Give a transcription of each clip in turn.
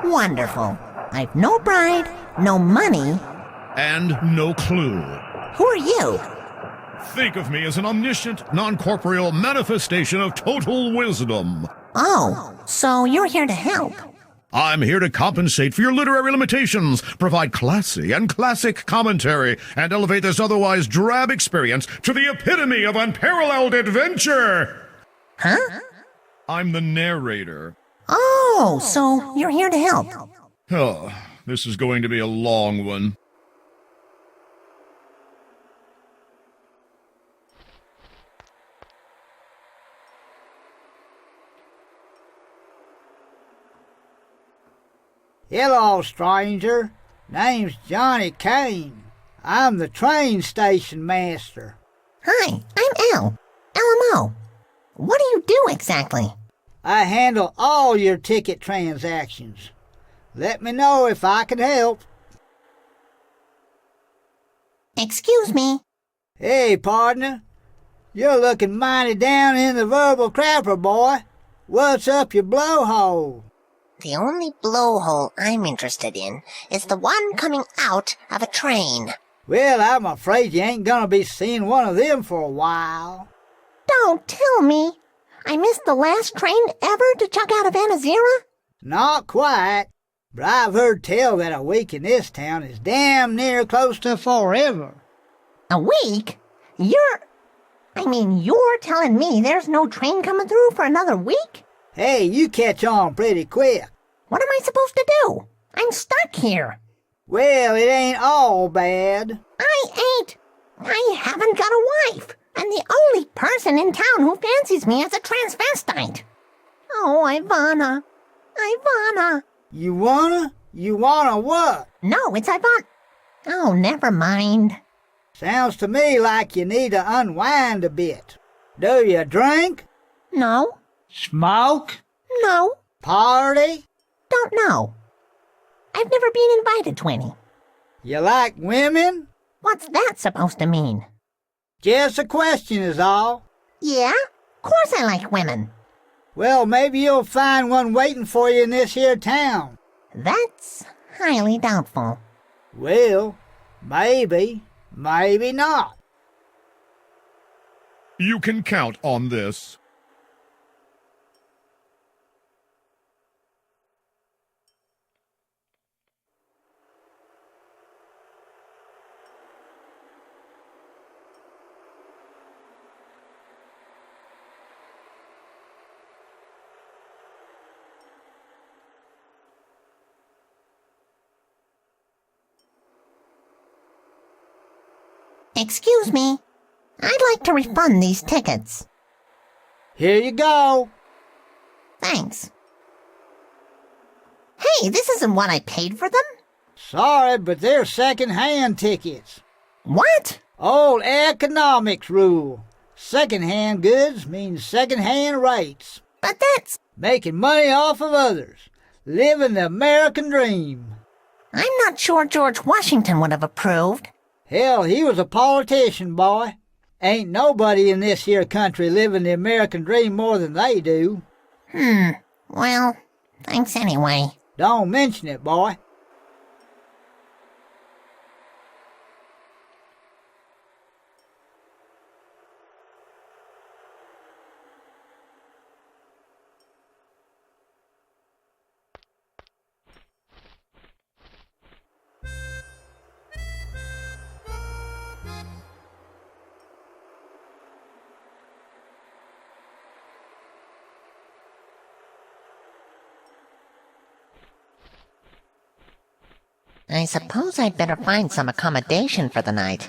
Wonderful. I've no bride, no money. And no clue. Who are you? Think of me as an omniscient, non-corporeal manifestation of total wisdom. Oh, so you're here to help. I'm here to compensate for your literary limitations, provide classy and classic commentary, and elevate this otherwise drab experience to the epitome of unparalleled adventure. Huh? I'm the narrator. Oh, so you're here to help. Oh, this is going to be a long one. Hello, stranger. Name's Johnny Kane. I'm the train station master. Hi, I'm Emmo. What do you do exactly? I handle all your ticket transactions. Let me know if I can help. Excuse me. Hey, partner. You're looking mighty down in the verbal crapper, boy. What's up your blowhole? The only blowhole I'm interested in is the one coming out of a train. Well, I'm afraid you ain't gonna be seeing one of them for a while. Don't tell me. I missed the last train ever to chuck out of Anazira? Not quite, but I've heard tell that a week in this town is damn near close to forever. A week? You're telling me there's no train coming through for another week? Hey, you catch on pretty quick. What am I supposed to do? I'm stuck here. Well, it ain't all bad. I haven't got a wife, and the only person in town who fancies me is a transvestite. Oh, Ivana. You wanna what? No, it's Ivana. Oh, never mind. Sounds to me like you need to unwind a bit. Do you drink? No. Smoke? No. Party? Don't know. I've never been invited to any. You like women? What's that supposed to mean? Just a question is all. Yeah? Of course I like women. Well, maybe you'll find one waiting for you in this here town. That's highly doubtful. Well, maybe not. You can count on this. Excuse me. I'd like to refund these tickets. Here you go. Thanks. Hey, this isn't what I paid for them. Sorry, but they're second-hand tickets. What? Old economics rule. Second-hand goods means second-hand rates. But that's... Making money off of others. Living the American dream. I'm not sure George Washington would have approved. Hell, he was a politician, boy. Ain't nobody in this here country living the American dream more than they do. Well, thanks anyway. Don't mention it, boy. I suppose I'd better find some accommodation for the night.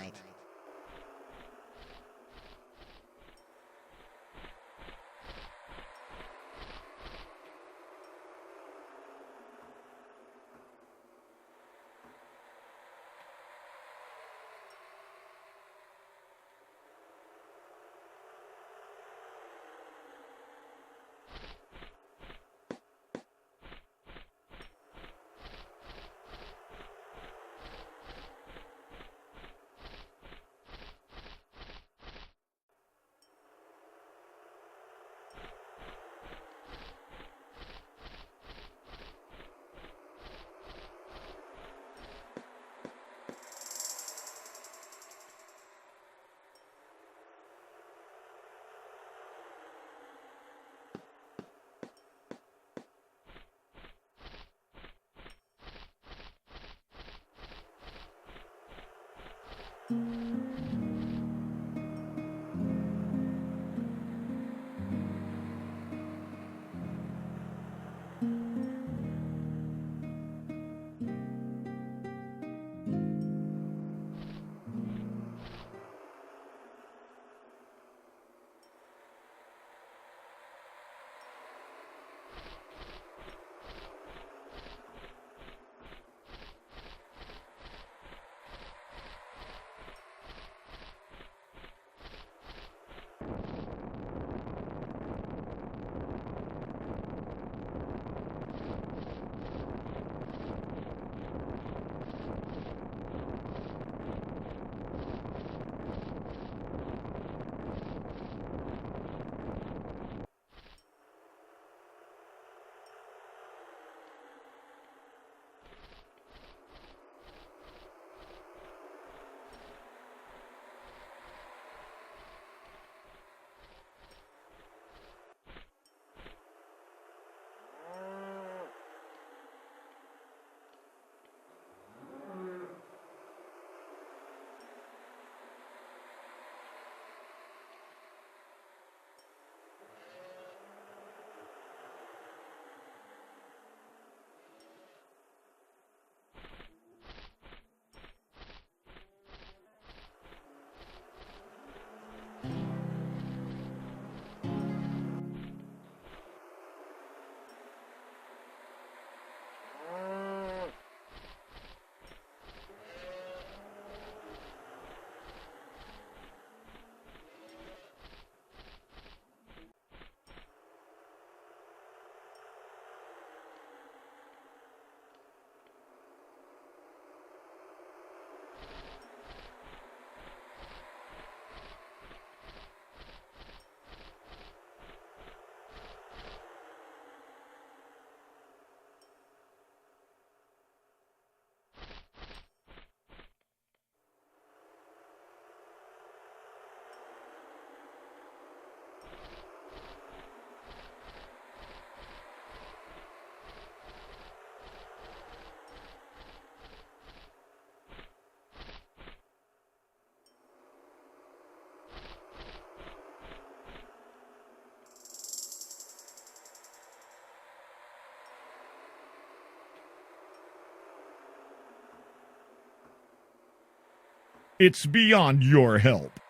It's beyond your help.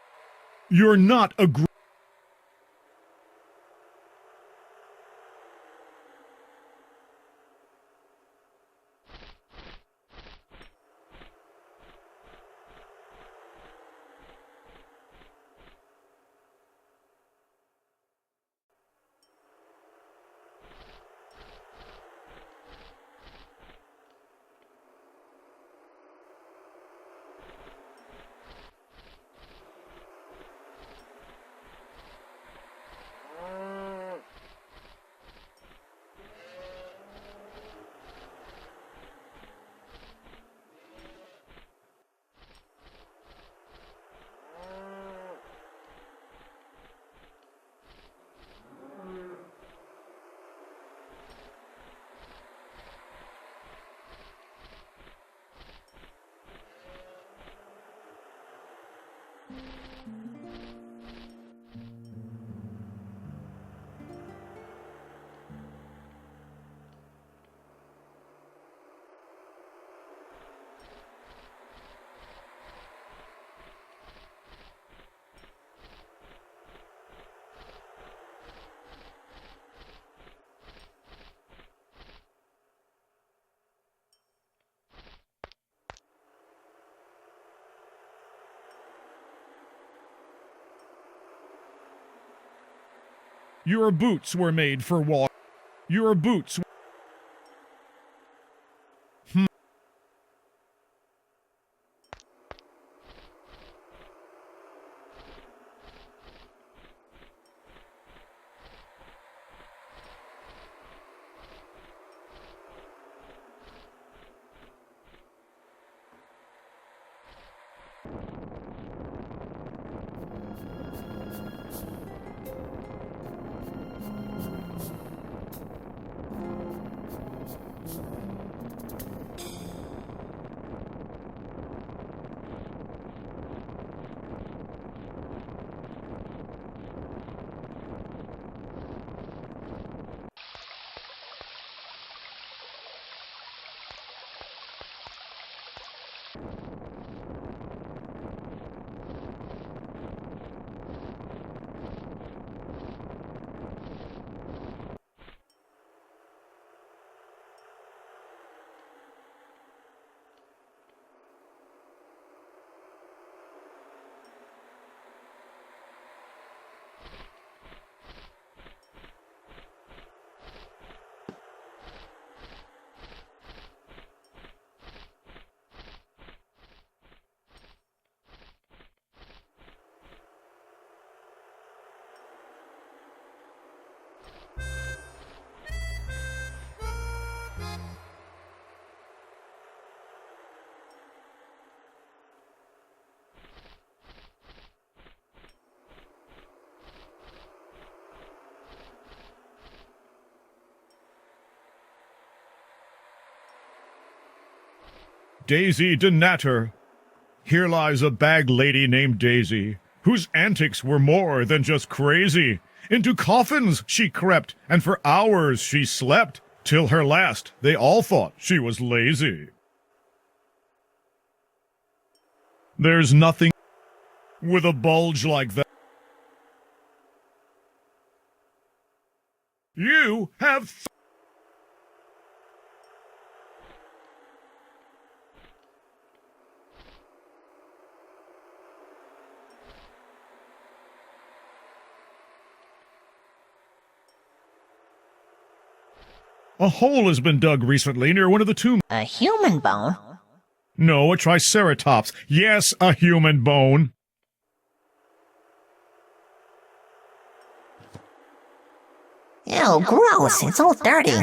You're not a Your boots were made for walk. Your boots. Daisy de Natter. Here lies a bag lady named Daisy, whose antics were more than just crazy. Into coffins she crept, and for hours she slept, till her last they all thought she was lazy. There's nothing with a bulge like that. You have a hole has been dug recently near one of the tombs. A human bone? No, a triceratops. Yes, a human bone. Ew, gross. It's all dirty.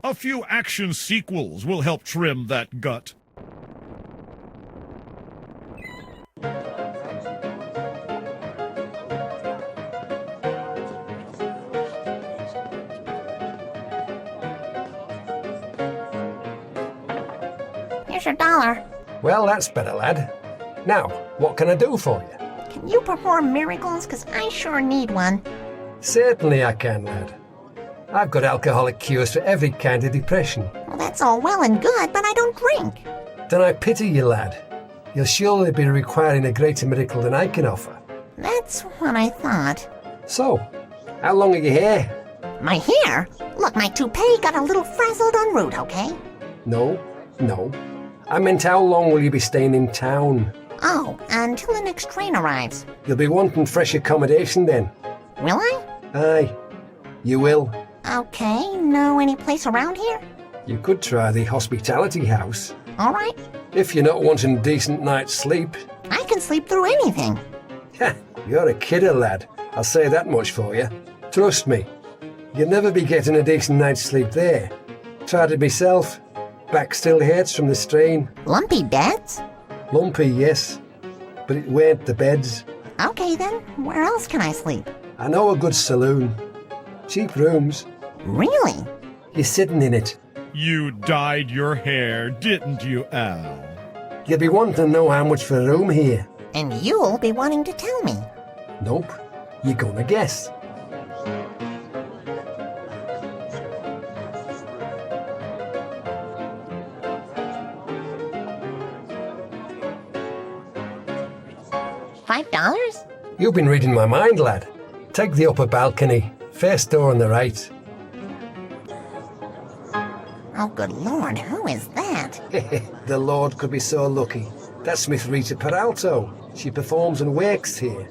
A few action sequels will help trim that gut. Here's your $1. Well, that's better, lad. Now, what can I do for you? Can you perform miracles? 'Cause I sure need one. Certainly I can, lad. I've got alcoholic cures for every kind of depression. Well, that's all well and good, but I don't drink. Then I pity you, lad. You'll surely be requiring a greater miracle than I can offer. That's what I thought. So, how long are you here? My hair? Look, my toupee got a little frazzled en route, okay? No. I meant how long will you be staying in town? Oh, until the next train arrives. You'll be wanting fresh accommodation then. Will I? Aye, you will. Okay, know any place around here? You could try the hospitality house. All right, If you're not wanting a decent night's sleep. I can sleep through anything. You're a kidder, lad. I'll say that much for you. Trust me, you'll never be getting a decent night's sleep there. Tried it myself. Back still hurts from the strain. Lumpy beds? Lumpy, yes, but it weren't the beds. Okay then, where else can I sleep? I know a good saloon. Cheap rooms. Really? You're sitting in it. You dyed your hair, didn't you, Al? You'll be wanting to know how much for a room here. And you'll be wanting to tell me. Nope. You're gonna guess. $5? You've been reading my mind, lad. Take the upper balcony. First door on the right. Oh, good Lord, who is that? The Lord could be so lucky. That's Miss Rita Peralto. She performs and works here.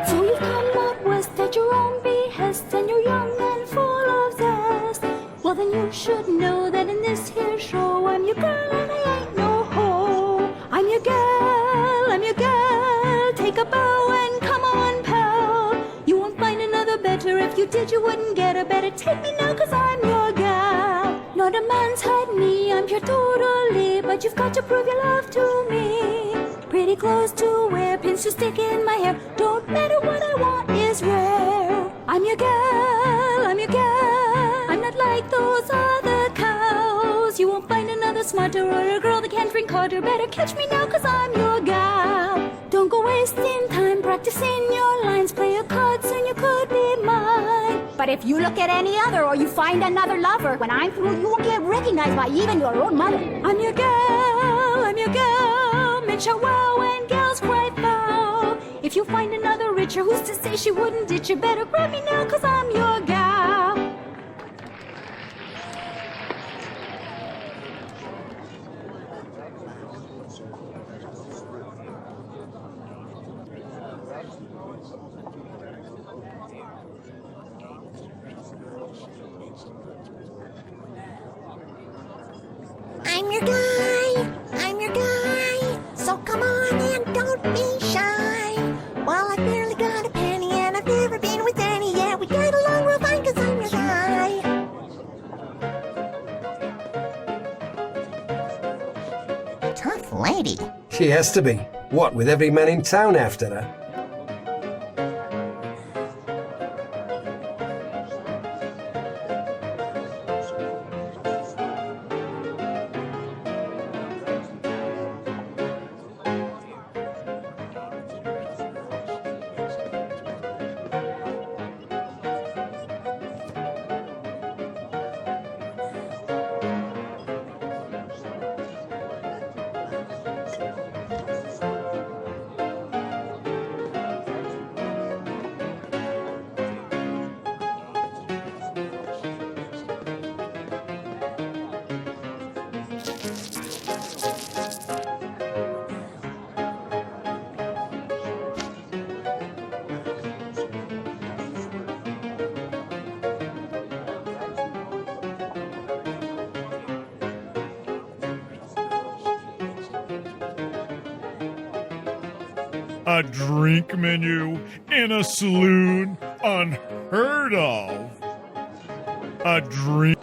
So you've come out west at your own behest, and you're young and full of zest. Well, then you should know that in this here show, I'm your girl and I ain't no hoe. I'm your girl, I'm your girl. Take a bow and come on, pal. You won't find another better. If you did, you wouldn't get a better. Take me now, 'cause I'm your gal. Not a man's had me, I'm pure totally, but you've got to prove your love to me. Pretty clothes to wear, pins to stick in my hair. Don't matter what I want is rare. I'm your girl, I'm your girl. I'm not like those other cows. You won't find another smarter or a girl that can drink harder. Better catch me now, 'cause I'm your gal. Don't go wasting time practicing your lines. Play a card, soon you could be mine. But if you look at any other or you find another lover, when I'm through, you won't get recognized by even your own mother. I'm your girl, I'm your girl. Men shout wow and gals cry foul. If you find another richer, who's to say she wouldn't ditch you? Better grab me now, 'cause I'm your gal. I'm your guy. I'm your guy. So come on and don't be shy. Well, I barely got a penny and I've never been with any. Yeah, we get along real fine 'cause I'm your guy. Tough lady. She has to be. What, with every man in town after her? A drink menu in a saloon? Unheard of. A drink.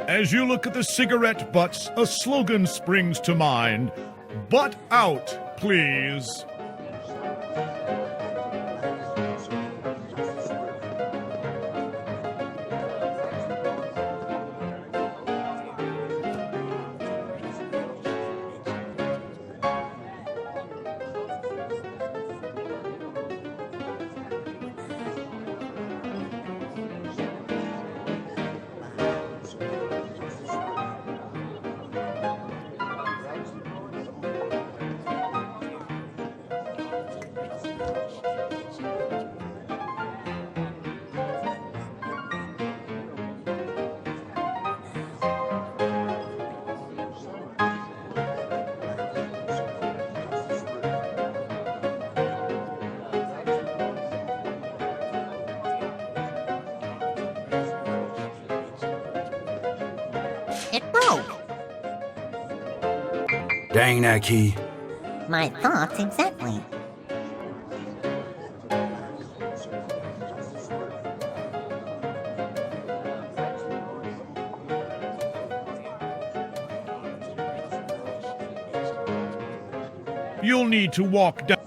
As you look at the cigarette butts, a slogan springs to mind. Butt out, please. It broke. Dang that key. My thoughts exactly. You'll need to walk down.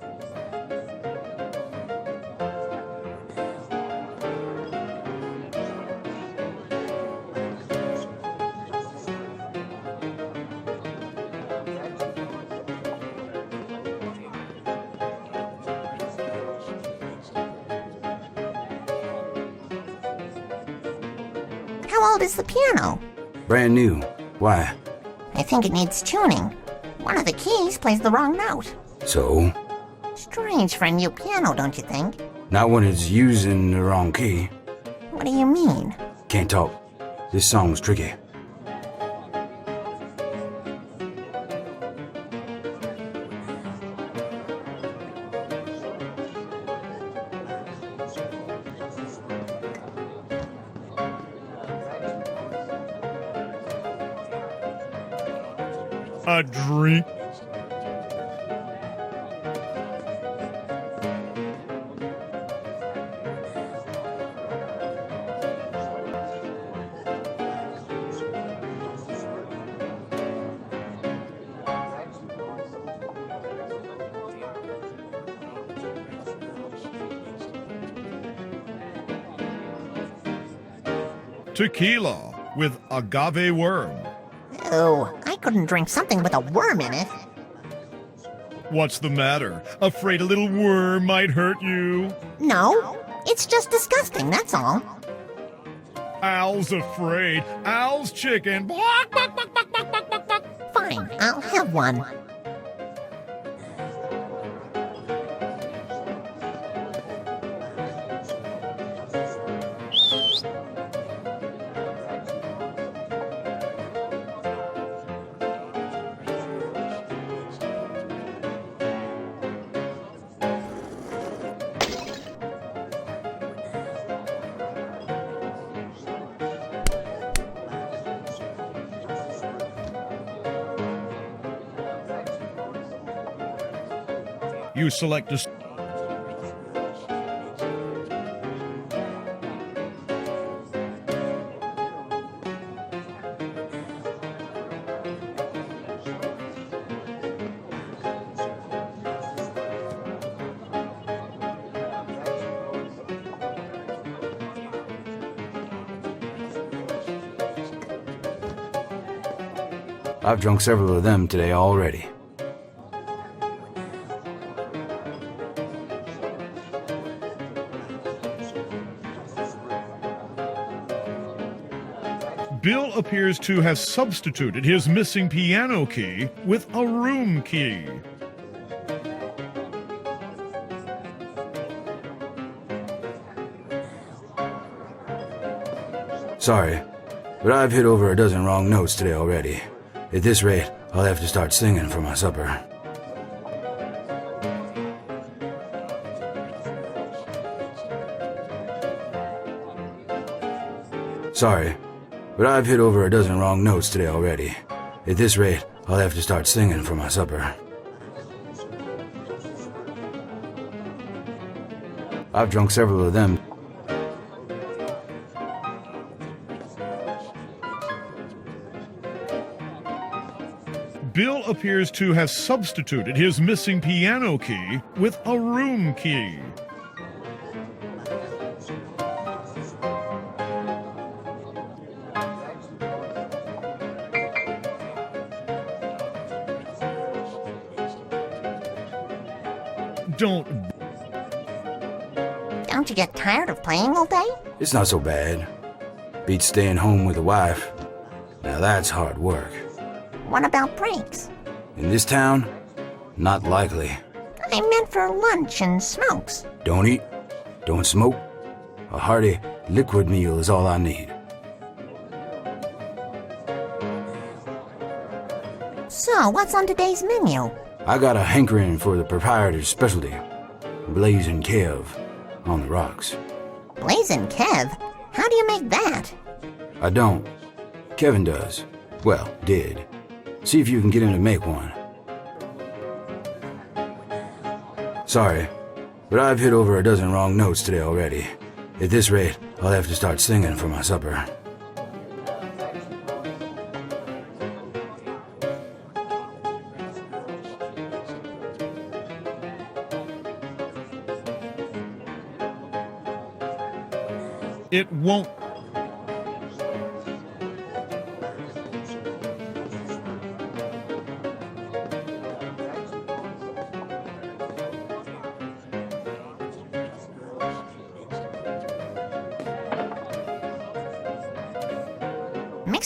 How old is the piano? Brand new. Why? I think it needs tuning. One of the keys plays the wrong note. So? Strange for a new piano, don't you think? Not when it's using the wrong key. What do you mean? Can't talk. This song's tricky. A drink? Tequila with agave worm. Oh, I couldn't drink something with a worm in it. What's the matter? Afraid a little worm might hurt you? No, it's just disgusting, that's all. Al's afraid. Al's chicken. Bark, bark, bark, bark, bark, bark, bark, bark. Fine, I'll have one. You select a... I've drunk several of them today already. Bill appears to have substituted his missing piano key with a room key. Sorry, but I've hit over a dozen wrong notes today already. At this rate, I'll have to start singing for my supper. Sorry, but I've hit over a dozen wrong notes today already. At this rate, I'll have to start singing for my supper. I've drunk several of them. Bill appears to have substituted his missing piano key with a room key. Don't you get tired of playing all day? It's not so bad. Beats staying home with a wife. Now that's hard work. What about breaks? In this town? Not likely. I meant for lunch and smokes. Don't eat, don't smoke. A hearty, liquid meal is all I need. So, what's on today's menu? I got a hankering for the proprietor's specialty. Blazing Kev on the rocks. Blazin' Kev? How do you make that? I don't. Kevin does. Well, did. See if you can get him to make one. Sorry, but I've hit over a dozen wrong notes today already. At this rate, I'll have to start singing for my supper. It won't.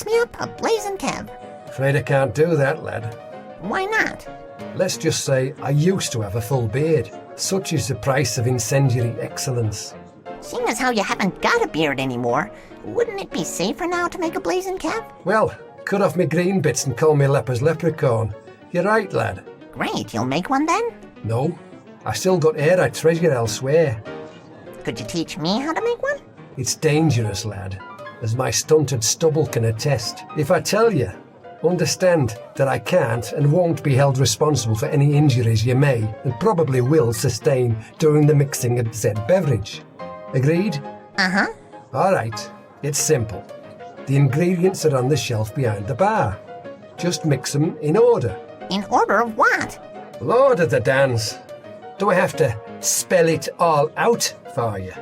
mix me up a blazing Kev. Afraid I can't do that, lad. Why not? Let's just say I used to have a full beard. Such is the price of incendiary excellence. Seeing as how you haven't got a beard anymore, wouldn't it be safer now to make a blazing Kev? Well, cut off me green bits and call me Leper's Leprechaun. You're right, lad. Great, you'll make one then? No, I still got hair I treasure elsewhere. Could you teach me how to make one? It's dangerous, lad, as my stunted stubble can attest. If I tell you, understand that I can't and won't be held responsible for any injuries you may and probably will sustain during the mixing of said beverage. Agreed? Uh-huh. All right, it's simple. The ingredients are on the shelf behind the bar. Just mix them in order. In order of what? Lord of the dance. Do I have to spell it all out for you?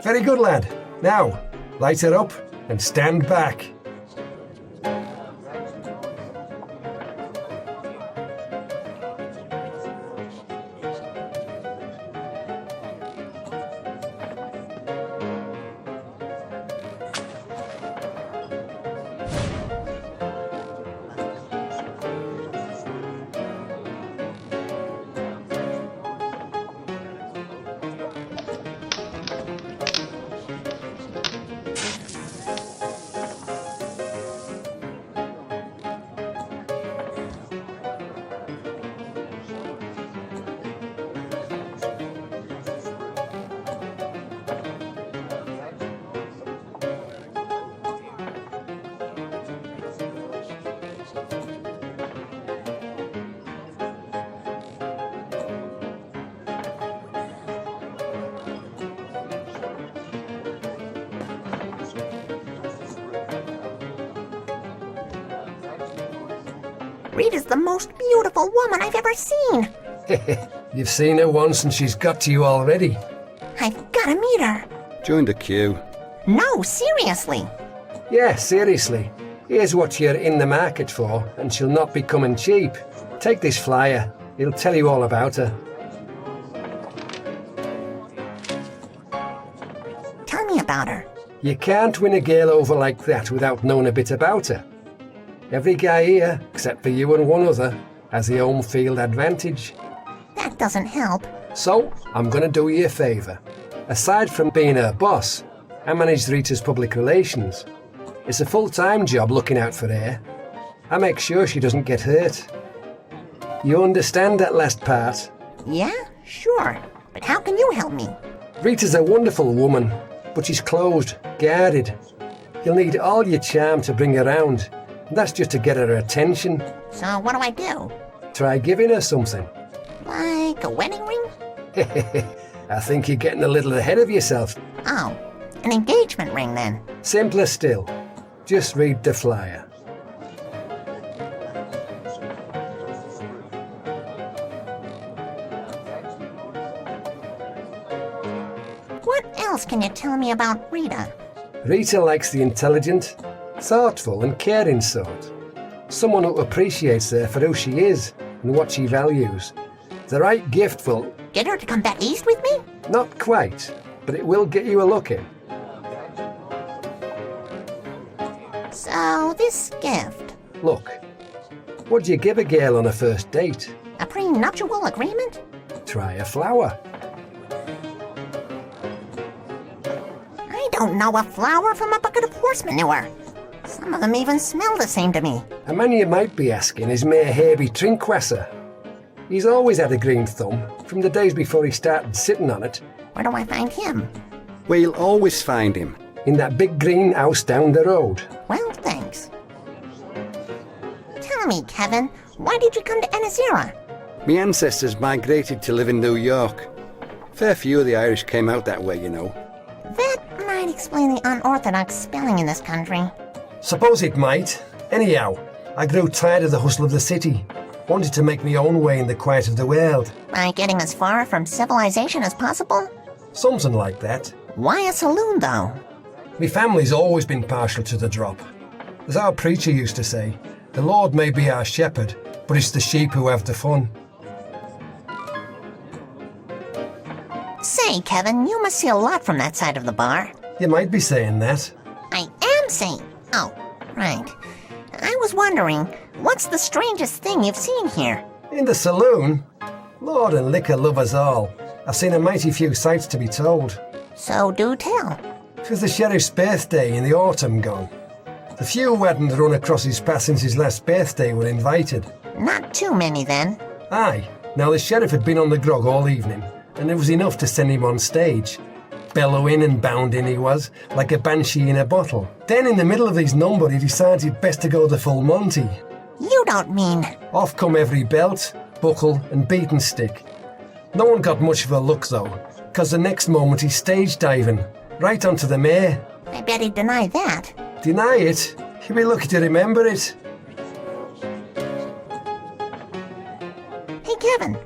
Very good, lad. Now, light it up and stand back. Rita's the most beautiful woman I've ever seen. You've seen her once and she's got to you already. I've got to meet her. Join the queue. No, seriously. Yeah, seriously. Here's what you're in the market for, and she'll not be coming cheap. Take this flyer. It'll tell you all about her. Tell me about her. You can't win a girl over like that without knowing a bit about her. Every guy here, except for you and one other, has the home field advantage. That doesn't help. So, I'm going to do you a favour. Aside from being her boss, I manage Rita's public relations. It's a full-time job looking out for her. I make sure she doesn't get hurt. You understand that last part? Yeah, sure. But how can you help me? Rita's a wonderful woman, but she's closed, guarded. You'll need all your charm to bring her round. And that's just to get her attention. So what do I do? Try giving her something. Like a wedding ring? I think you're getting a little ahead of yourself. Oh, an engagement ring then. Simpler still. Just read the flyer. What else can you tell me about Rita? Rita likes the intelligent, thoughtful and caring sort. Someone who appreciates her for who she is and what she values. The right gift will... Get her to come back east with me? Not quite, but it will get you a look in. So, this gift. Look, what do you give a girl on a first date? A prenuptial agreement? Try a flower. I don't know a flower from a bucket of horse manure. Some of them even smell the same to me. A man you might be asking is Mayor Herby Trinkwasser. He's always had a green thumb, from the days before he started sitting on it. Where do I find him? Where you'll always find him. In that big green house down the road. Well, thanks. Tell me, Kevin, why did you come to Anazira? Me ancestors migrated to live in New York. Fair few of the Irish came out that way, you know. That might explain the unorthodox spelling in this country. Suppose it might. Anyhow, I grew tired of the hustle of the city. Wanted to make my own way in the quiet of the world. By getting as far from civilization as possible? Something like that. Why a saloon, though? My family's always been partial to the drop. As our preacher used to say, the Lord may be our shepherd, but it's the sheep who have the fun. Say, Kevin, you must see a lot from that side of the bar. You might be saying that. I am saying... Oh, right. I was wondering, what's the strangest thing you've seen here? In the saloon? Lord and liquor love us all. I've seen a mighty few sights to be told. So do tell. 'Twas the sheriff's birthday in the autumn gone. The few who hadn't run across his path since his last birthday were invited. Not too many, then. Aye. Now the sheriff had been on the grog all evening, and it was enough to send him on stage. Bellowing and bounding he was, like a banshee in a bottle. Then in the middle of his number he decided best to go the full Monty. You don't mean... Off come every belt, buckle and beaten stick. No one got much of a look though, 'cause the next moment he's stage diving, right onto the mare. I bet he'd deny that. Deny it? He'll be lucky to remember it. Hey, Kevin,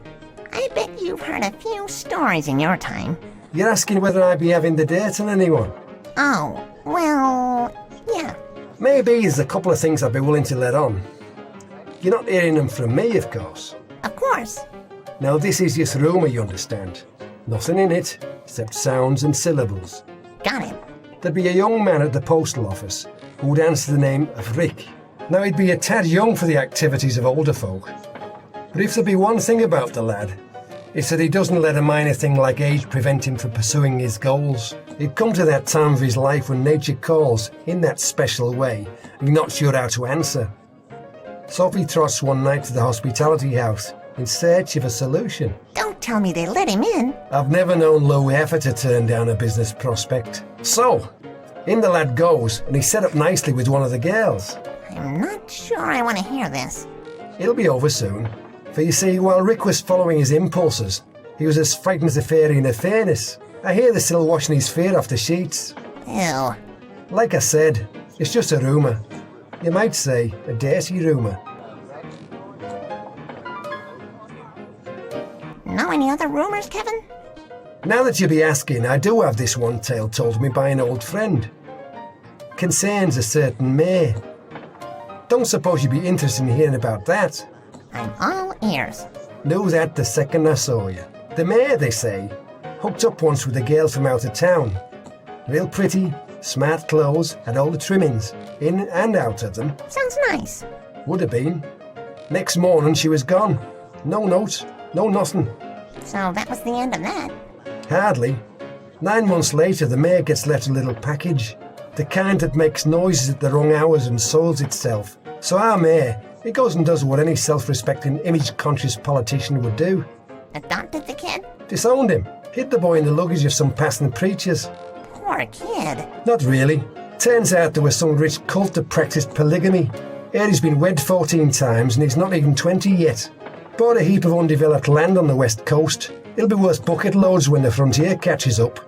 I bet you've heard a few stories in your time. You're asking whether I be having the dirt on anyone? Oh, well, yeah. Maybe there's a couple of things I'd be willing to let on. You're not hearing them from me, of course. Of course. Now this is just rumour, you understand. Nothing in it, except sounds and syllables. Got it. There'd be a young man at the postal office who would answer the name of Rick. Now he'd be a tad young for the activities of older folk. But if there be one thing about the lad, it's that he doesn't let a minor thing like age prevent him from pursuing his goals. He'd come to that time of his life when nature calls in that special way, and you're not sure how to answer. So he trots one night to the hospitality house in search of a solution. Don't tell me they let him in. I've never known Lou ever to turn down a business prospect. So, in the lad goes, and he's set up nicely with one of the girls. I'm not sure I want to hear this. It'll be over soon. For you see, while Rick was following his impulses, he was as frightened as a fairy in a furnace. I hear they're still washing his fear off the sheets. Ew. Like I said, it's just a rumour. You might say a dirty rumour. Know any other rumors, Kevin? Now that you be asking, I do have this one tale told me by an old friend. Concerns a certain mare. Don't suppose you'd be interested in hearing about that? I'm all ears. Knew that the second I saw you. The mare, they say, hooked up once with a girl from out of town. Real pretty, smart clothes, had all the trimmings, in and out of them. Sounds nice. Would have been. Next morning she was gone. No note, no nothing. So that was the end of that. Hardly. 9 months later the mare gets left a little package. The kind that makes noises at the wrong hours and soils itself. So our mayor, he goes and does what any self-respecting, image-conscious politician would do. Adopted the kid? Disowned him. Hid the boy in the luggage of some passing preachers. Poor kid. Not really. Turns out there was some rich cult that practiced polygamy. He's been wed 14 times and he's not even 20 yet. Bought a heap of undeveloped land on the west coast. It'll be worth bucket loads when the frontier catches up.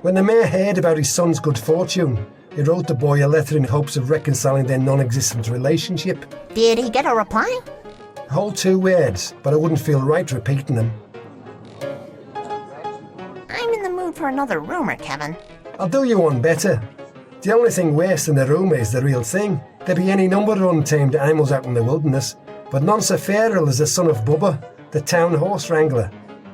When the mayor heard about his son's good fortune, he wrote the boy a letter in hopes of reconciling their non-existent relationship. Did he get a reply? A whole 2 words, but I wouldn't feel right repeating them. I'm in the mood for another rumor, Kevin. I'll do you one better. The only thing worse than the rumour is the real thing. There be any number of untamed animals out in the wilderness, but none so feral as the son of Bubba, the town horse wrangler.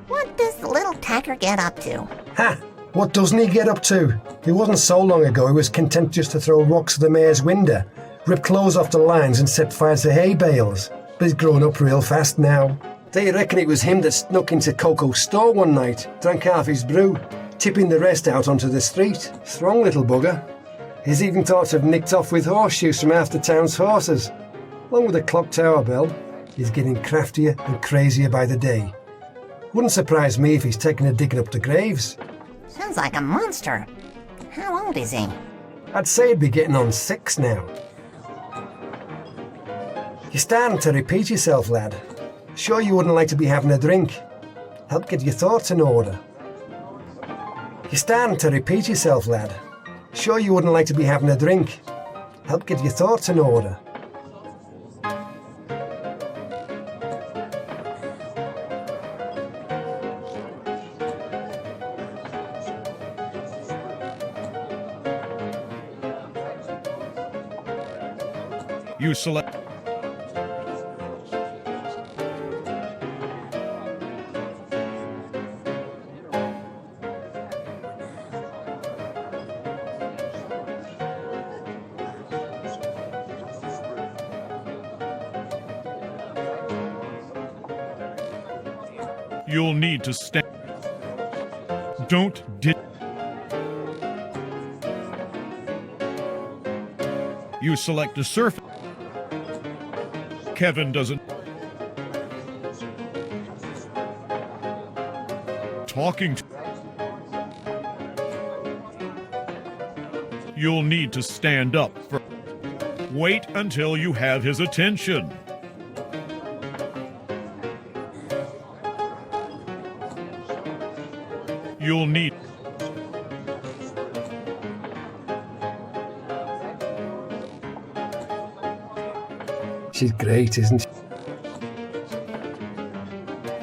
What does the little tacker get up to? Ha! What doesn't he get up to? It wasn't so long ago he was content just to throw rocks at the mayor's window, rip clothes off the lines and set fire to hay bales. But he's grown up real fast now. They reckon it was him that snuck into Coco's store one night, drank half his brew, tipping the rest out onto the street. Strong little bugger. He's even thought of nicked off with horseshoes from half the town's horses. Along with the clock tower bell, he's getting craftier and crazier by the day. Wouldn't surprise me if he's taken a digging up the graves. Sounds like a monster. How old is he? I'd say he'd be getting on 6 now. You're starting to repeat yourself, lad. Sure you wouldn't like to be having a drink? Help get your thoughts in order. You're starting to repeat yourself, lad. Sure you wouldn't like to be having a drink? Help get your thoughts in order. You select. You'll need to stand. Don't You select a surface. Kevin doesn't. Talking to. You'll need to stand up for. Wait until you have his attention. You'll need. She's great, isn't she?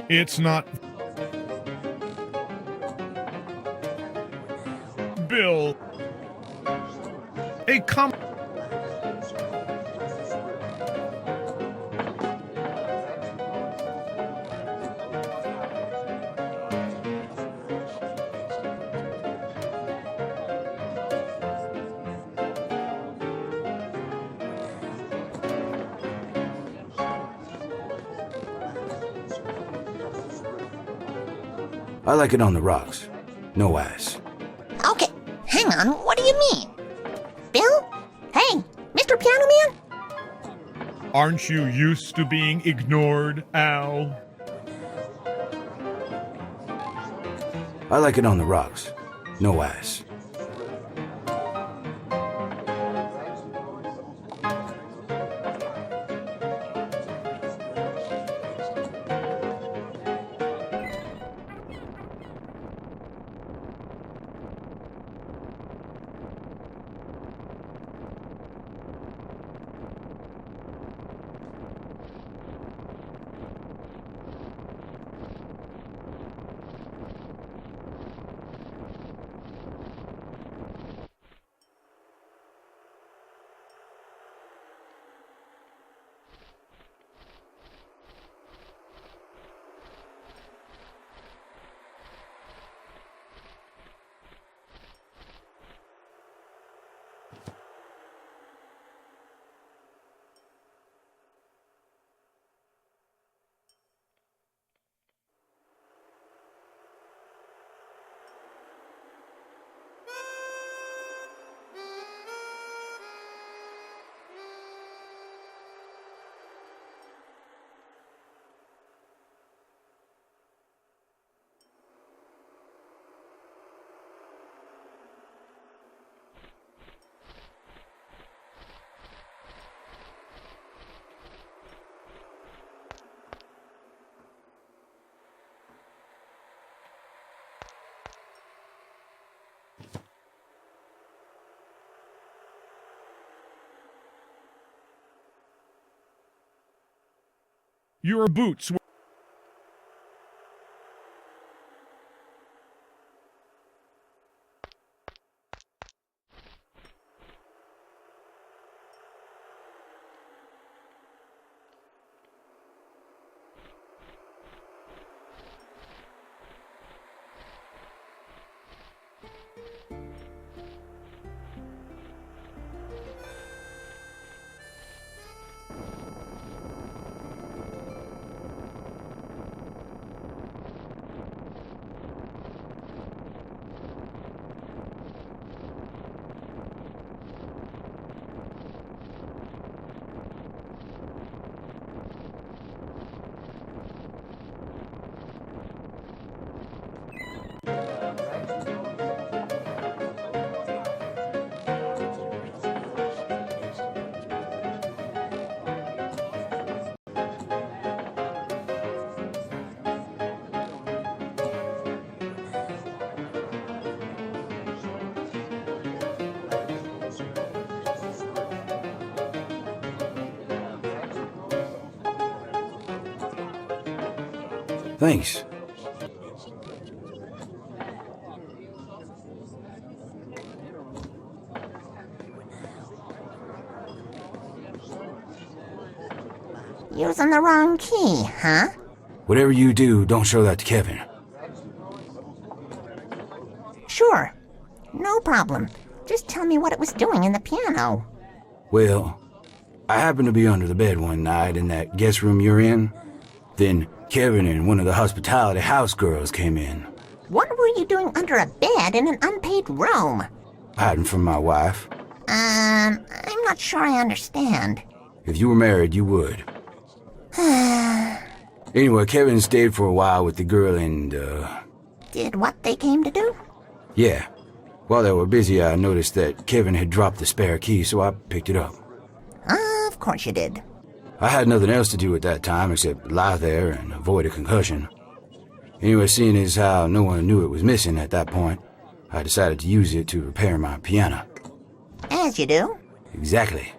It's not. Bill. A I like it on the rocks. No ass. Okay, hang on, what do you mean? Bill? Hey, Mr. Piano Man? Aren't you used to being ignored, Al? I like it on the rocks. No ass. Your boots were... Thanks. Using the wrong key, huh? Whatever you do, don't show that to Kevin. Sure. No problem. Just tell me what it was doing in the piano. Well, I happened to be under the bed one night in that guest room you're in. Then Kevin and one of the hospitality house girls came in. What were you doing under a bed in an unpaid room? Hiding from my wife. I'm not sure I understand. If you were married, you would. Anyway, Kevin stayed for a while with the girl and, Did what they came to do? yeah. While they were busy, I noticed that Kevin had dropped the spare key, so I picked it up. Of course you did. I had nothing else to do at that time except lie there and avoid a concussion. Anyway, seeing as how no one knew it was missing at that point, I decided to use it to repair my piano. As you do. Exactly.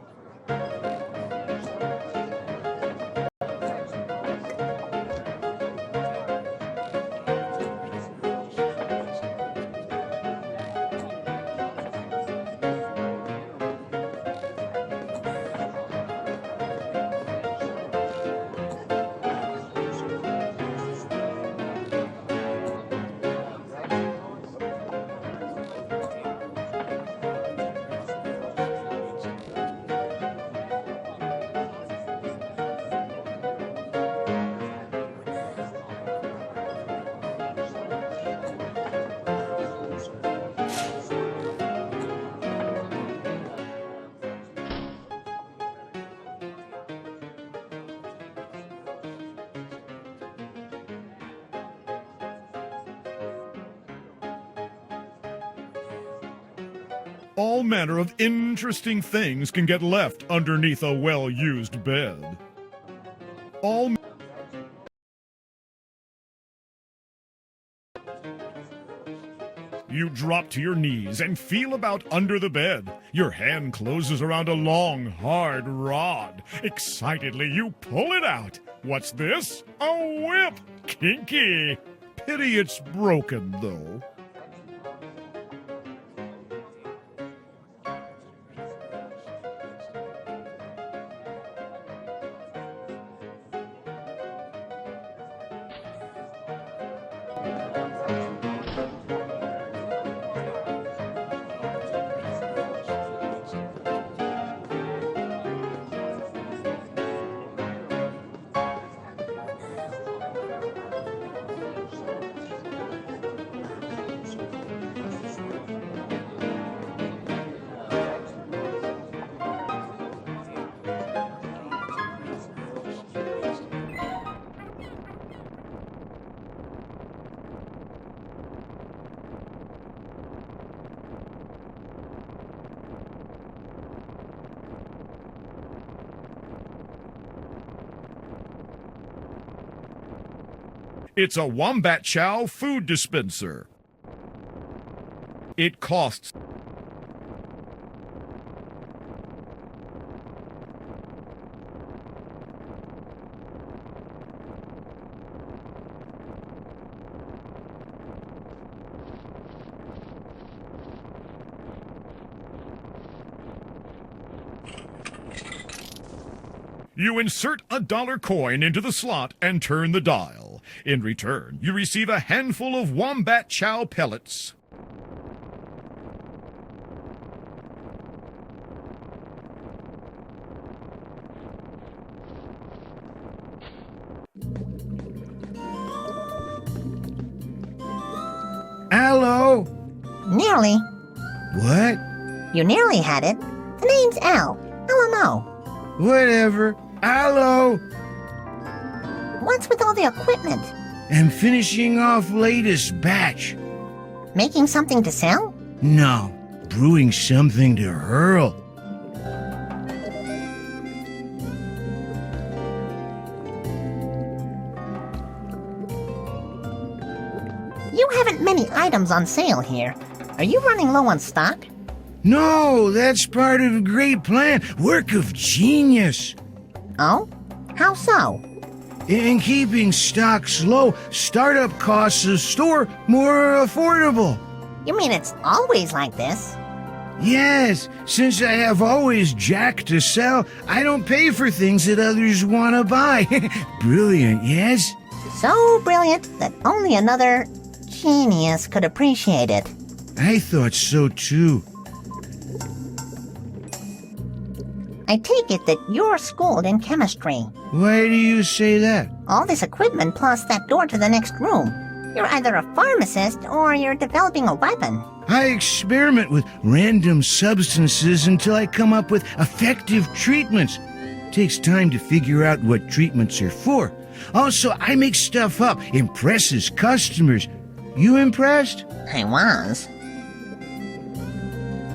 All manner of interesting things can get left underneath a well-used bed. You drop to your knees and feel about under the bed. Your hand closes around a long, hard rod. Excitedly, you pull it out. What's this? A whip! Kinky! Pity it's broken, though. It's a Wombat Chow food dispenser. It costs You insert a dollar coin into the slot and turn the dial. In return, you receive a handful of wombat chow pellets. Hello? Nearly. What? You nearly had it. The name's Al. LMO. Whatever. Hello? What's with all the equipment? I'm finishing off latest batch. Making something to sell? No, brewing something to hurl. You haven't many items on sale here. Are you running low on stock? No, that's part of a great plan. Work of genius. Oh? How so? In keeping stocks low, startup costs of store more affordable. You mean it's always like this? Yes, since I have always jack to sell, I don't pay for things that others want to buy. Brilliant, yes? So brilliant that only another genius could appreciate it. I thought so too. I take it that you're schooled in chemistry. Why do you say that? All this equipment plus that door to the next room. You're either a pharmacist or you're developing a weapon. I experiment with random substances until I come up with effective treatments. Takes time to figure out what treatments are for. Also, I make stuff up, impresses customers. You impressed? I was.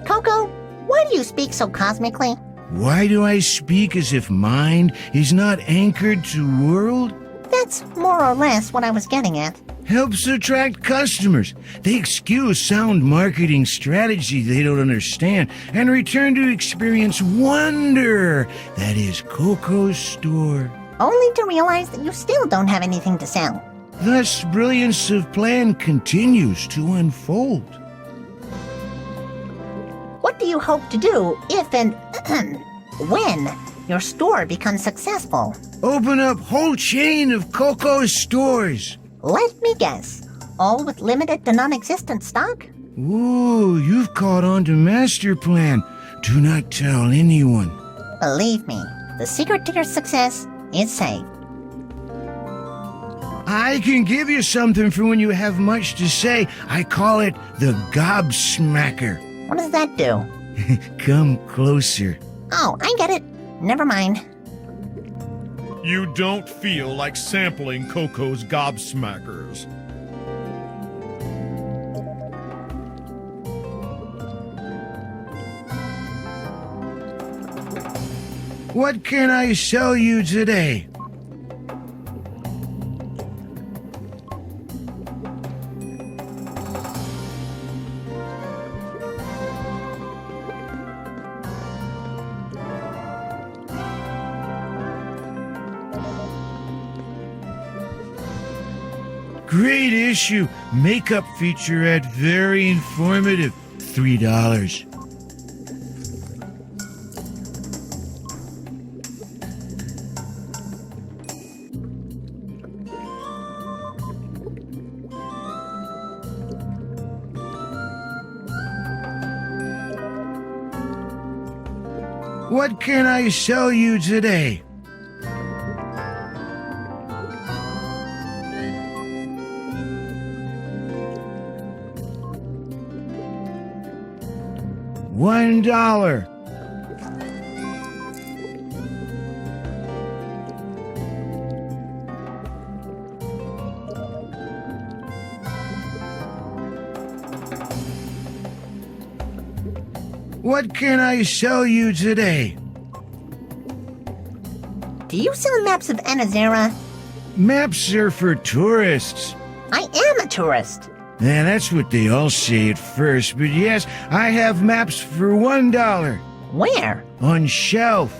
Coco, why do you speak so cosmically? Why do I speak as if mind is not anchored to world? That's more or less what I was getting at. Helps attract customers. They excuse sound marketing strategy they don't understand and return to experience wonder. That is Coco's store. Only to realize that you still don't have anything to sell. Thus, brilliance of plan continues to unfold. What do you hope to do if and when your store becomes successful? Open up whole chain of Coco's stores. Let me guess. All with limited to non-existent stock? Ooh, you've caught on to master plan. Do not tell anyone. Believe me, the secret to your success is safe. I can give you something for when you have much to say. I call it the gobsmacker. What does that do? Come closer. Oh, I get it. Never mind. You don't feel like sampling Coco's gobsmackers. What can I sell you today? Great issue. Makeup featurette, very informative. $3. What can I sell you today? $1. What can I sell you today? Do you sell maps of Anazera? Maps are for tourists. I am a tourist. Yeah, that's what they all say at first, but yes, I have maps for $1. Where? On shelf.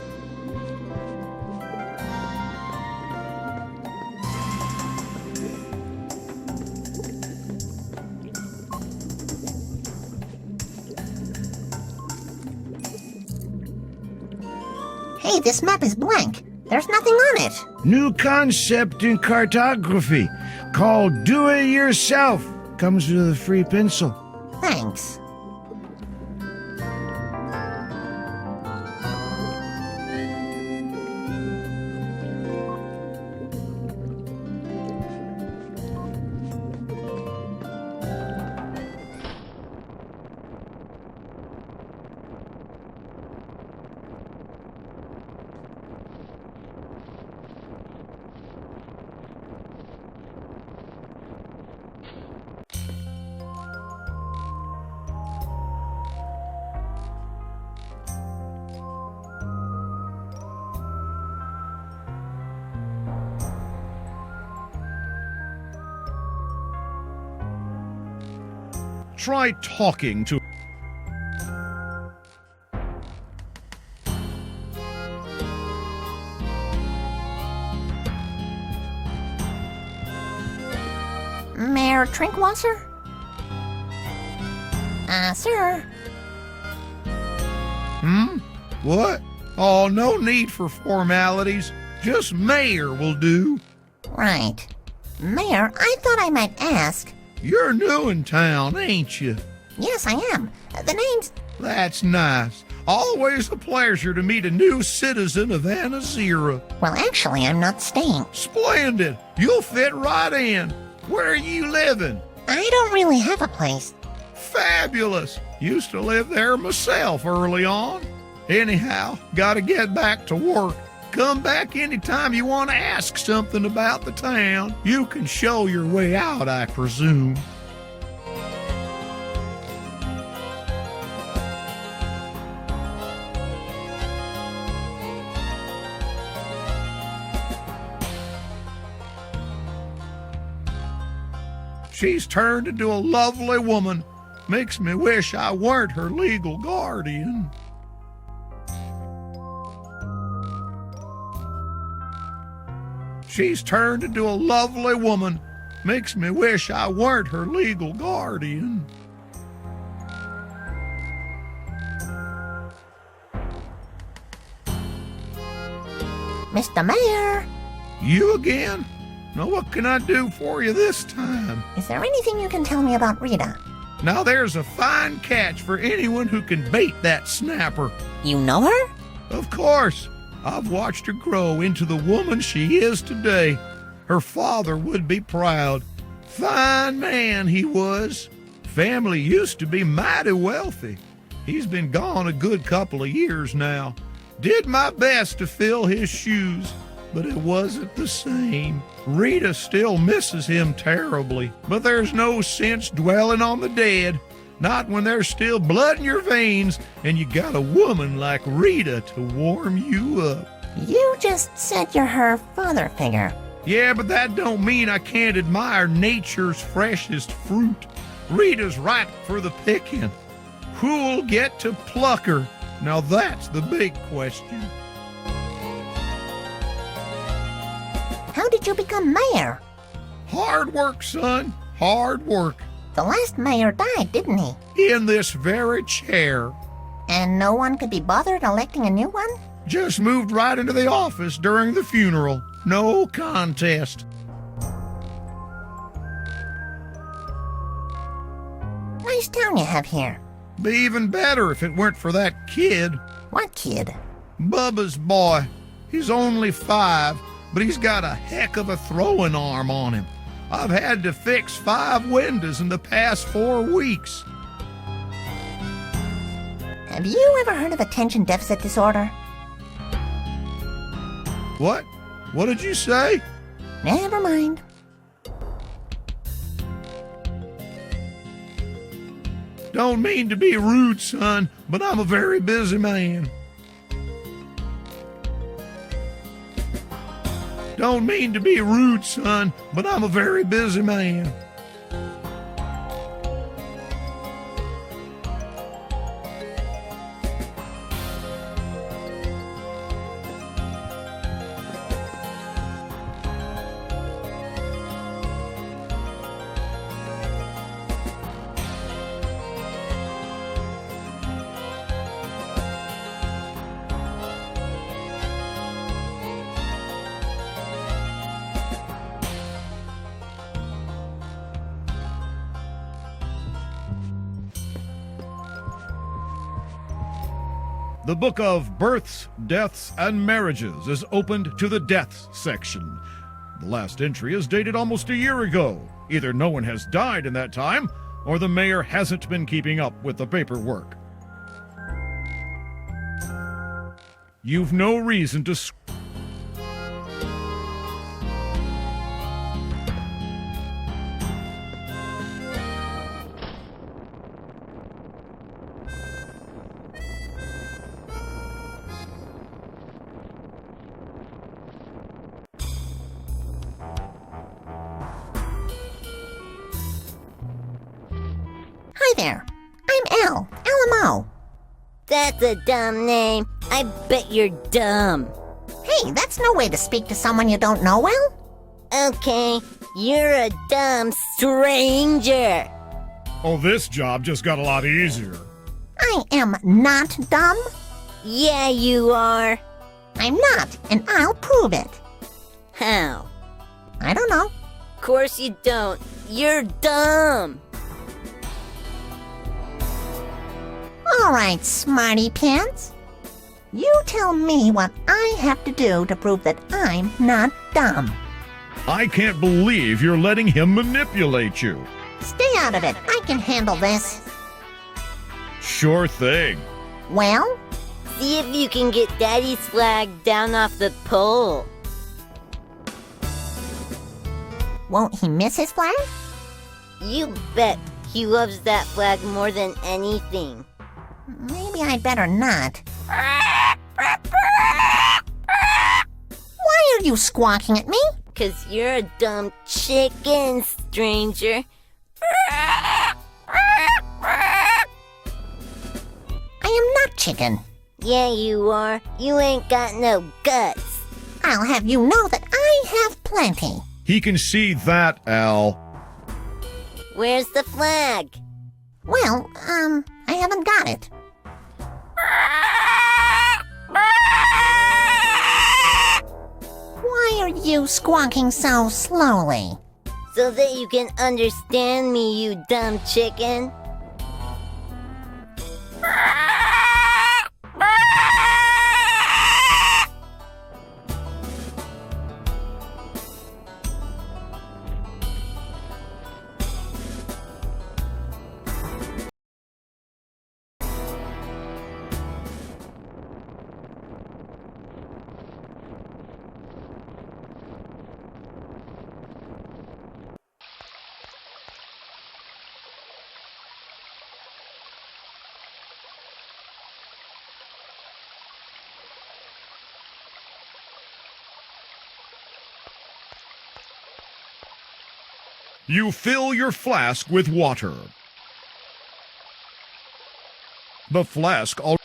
Hey, this map is blank. There's nothing on it. New concept in cartography called Do It Yourself. Comes with a free pencil. Thanks. Try talking to... Mayor Trinkwasser? Sir. What? Oh, no need for formalities. Just mayor will do. Right. Mayor, I thought I might ask. You're new in town, ain't you? Yes, I am. The name's... That's nice. Always a pleasure to meet a new citizen of Anazira. Well, actually, I'm not staying. Splendid. You'll fit right in. Where are you living? I don't really have a place. Fabulous. Used to live there myself early on. Anyhow, gotta get back to work. Come back anytime you want to ask something about the town. You can show your way out, I presume. She's turned into a lovely woman. Makes me wish I weren't her legal guardian. She's turned into a lovely woman. Makes me wish I weren't her legal guardian. Mr. Mayor, You again? Now what can I do for you this time? is there anything you can tell me about Rita? Now there's a fine catch for anyone who can bait that snapper. You know her? Of course. I've watched her grow into the woman she is today. Her father would be proud. Fine man he was. Family used to be mighty wealthy. He's been gone a good couple of years now. Did my best to fill his shoes, but it wasn't the same. Rita still misses him terribly, but there's no sense dwelling on the dead. Not when there's still blood in your veins and you got a woman like Rita to warm you up. You just said you're her father figure. Yeah, but that don't mean I can't admire nature's freshest fruit. Rita's ripe for the picking. Who'll get to pluck her? Now that's the big question. How did you become mayor? Hard work, son. Hard work. The last mayor died, didn't he? In this very chair. And no one could be bothered electing a new one? Just moved right into the office during the funeral. No contest. Nice town you have here. Be even better if it weren't for that kid. What kid? Bubba's boy. He's only 5, but he's got a heck of a throwing arm on him. I've had to fix 5 windows in the past 4 weeks. Have you ever heard of attention deficit disorder? What? What did you say? Never mind. Don't mean to be rude, son, but I'm a very busy man. Don't mean to be rude, son, but I'm a very busy man. The book of births, deaths, and marriages is opened to the deaths section. The last entry is dated almost a year ago. Either no one has died in that time, or the mayor hasn't been keeping up with the paperwork. You've no reason to Hi there. I'm Emmo. That's a dumb name. I bet you're dumb. Hey, that's no way to speak to someone you don't know well. Okay, you're a dumb stranger. Oh, this job just got a lot easier. I am not dumb. Yeah, you are. I'm not, and I'll prove it. How? I don't know. Of course you don't. You're dumb. All right, smarty pants. You tell me what I have to do to prove that I'm not dumb. I can't believe you're letting him manipulate you. Stay out of it. I can handle this. Sure thing. Well, See if you can get Daddy's flag down off the pole. won't he miss his flag? You bet he loves that flag more than anything. Maybe I'd better not. Why are you squawking at me? 'Cause you're a dumb chicken, stranger. I am not chicken. Yeah, you are. You ain't got no guts. I'll have you know that I have plenty. He can see that, Al. Where's the flag? Well, I haven't got it. Why are you squawking so slowly? So that you can understand me, you dumb chicken. You fill your flask with water. The flask already.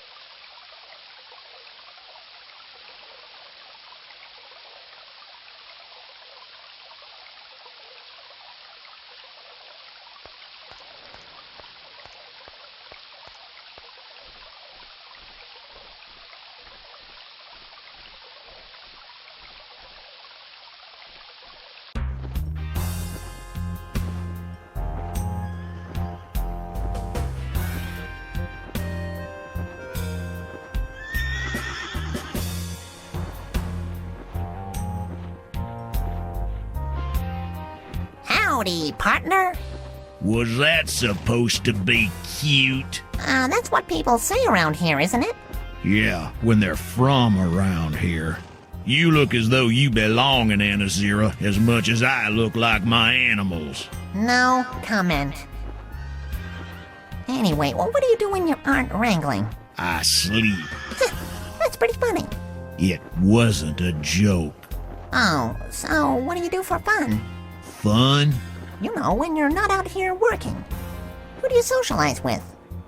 Howdy, partner. Was that supposed to be cute? That's what people say around here, isn't it? Yeah, when they're from around here. You look as though you belong in Anazira as much as I look like my animals. No comment. Anyway, well, what do you do when you aren't wrangling? I sleep. That's pretty funny. It wasn't a joke. Oh, so what do you do for fun? Fun? You know, when you're not out here working. Who do you socialize with?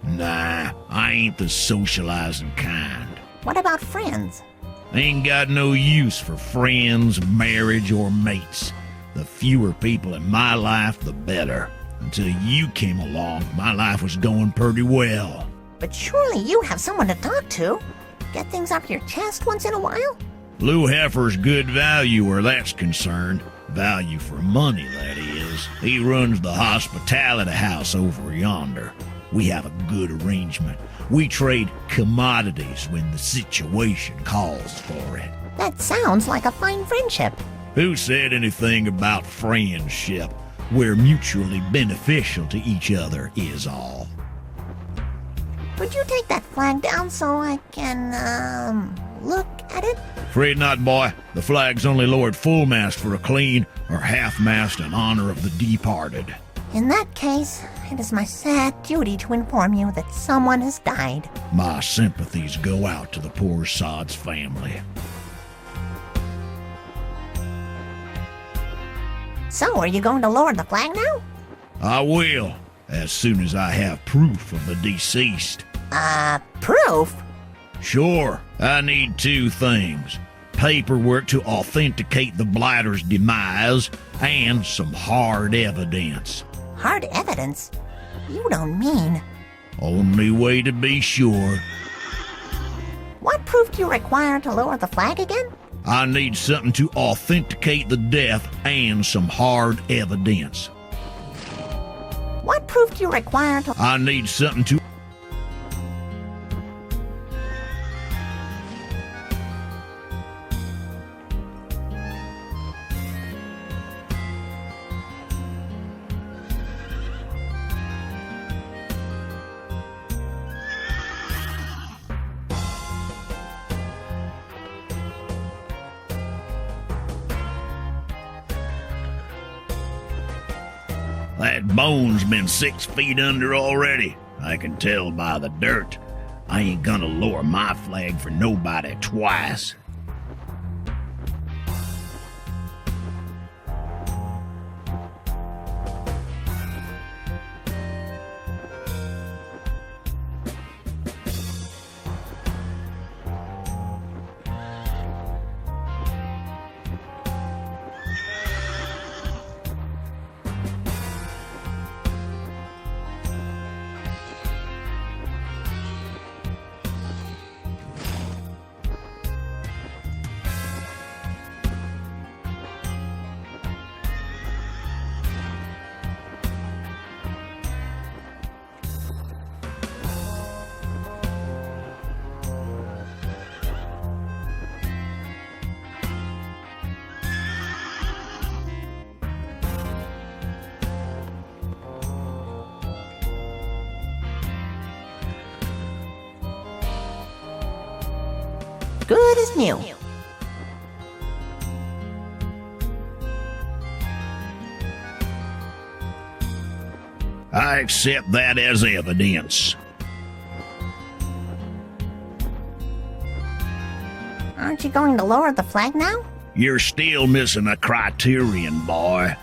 Nah, I ain't the socializing kind. What about friends? Ain't got no use for friends, marriage, or mates. The fewer people in my life, the better. Until you came along, my life was going pretty well. But surely you have someone to talk to. Get things off your chest once in a while? Lou Heifer's good value where that's concerned. Value for money, that is. He runs the hospitality house over yonder. We have a good arrangement. We trade commodities when the situation calls for it. That sounds like a fine friendship. Who said anything about friendship? We're mutually beneficial to each other is all. Could you take that flag down so I can, look at it? Afraid not, boy. The flag's only lowered full mast for a clean or half mast in honor of the departed. In that case, it is my sad duty to inform you that someone has died. My sympathies go out to the poor sod's family. So, are you going to lower the flag now? I will, as soon as I have proof of the deceased. Proof? Sure, I need two things. Paperwork to authenticate the blatter's demise and some hard evidence. Hard evidence? You don't mean... Only way to be sure. What proof do you require to lower the flag again? I need something to authenticate the death and some hard evidence. What proof do you require to... I need something to... That bone's been 6 feet under already. I can tell by the dirt. I ain't gonna lower my flag for nobody twice. Good as new. I accept that as evidence. Aren't you going to lower the flag now? You're still missing a criterion, boy.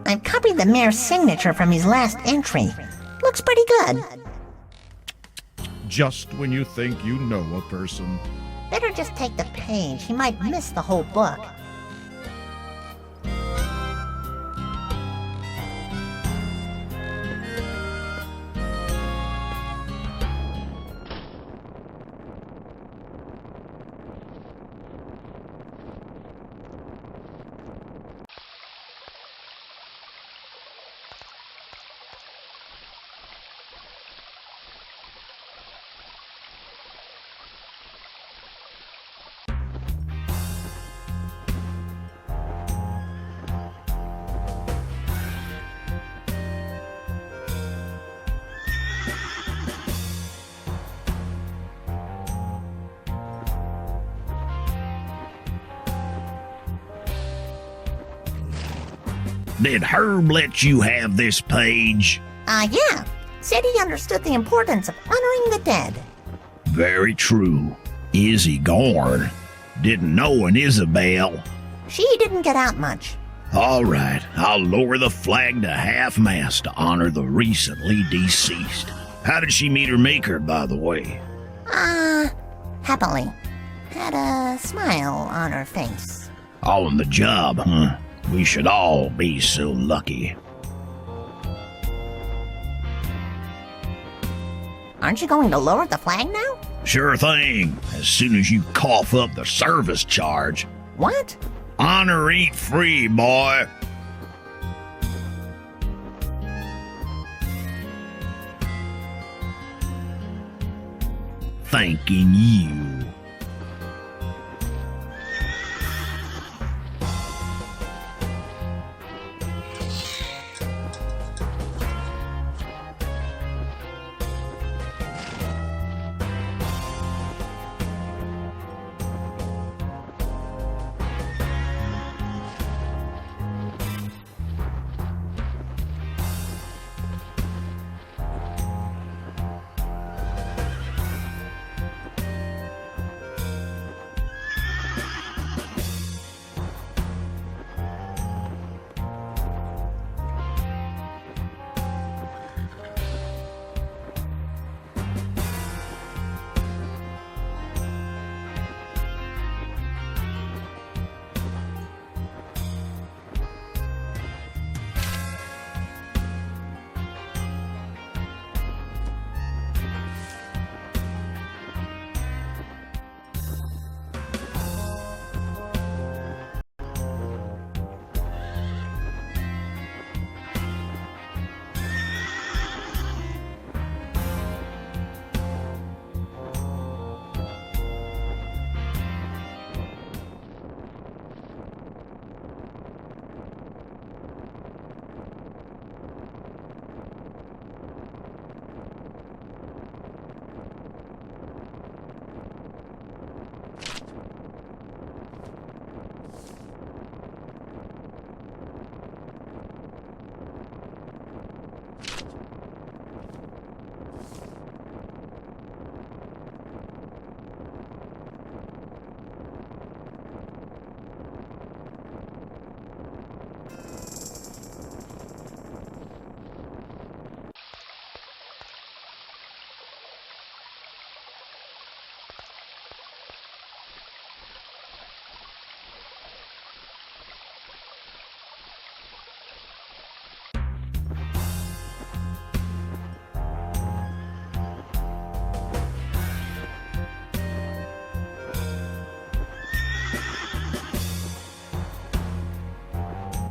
I've copied the mayor's signature from his last entry. Looks pretty good. Just when you think you know a person. Better just take the page. He might miss the whole book. Did Herb let you have this page? Yeah. Said he understood the importance of honoring the dead. Very true. Izzy Gorn. Didn't know an Isabel. She didn't get out much. All right, I'll lower the flag to half-mast to honor the recently deceased. How did she meet her maker, by the way? Happily. Had a smile on her face. On the job, huh? We should all be so lucky. Aren't you going to lower the flag now? Sure thing, as soon as you cough up the service charge. What? Honor ain't free, boy. Thanking you.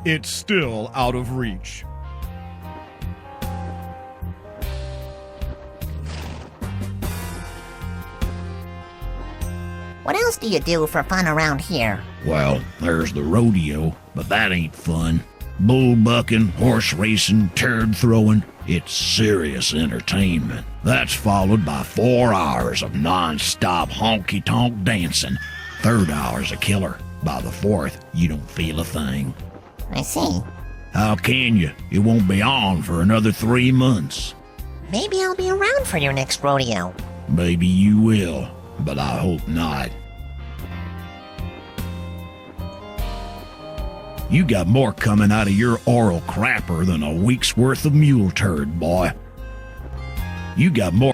It's still out of reach. What else do you do for fun around here? Well, there's the rodeo, but that ain't fun. Bull bucking, horse racing, turd throwing. It's serious entertainment. That's followed by 4 hours of non-stop honky-tonk dancing. Third hour's a killer. By the fourth, you don't feel a thing. I see. How can you? It won't be on for another 3 months. Maybe I'll be around for your next rodeo. Maybe you will, but I hope not. You got more coming out of your oral crapper than a week's worth of mule turd, boy. You got more.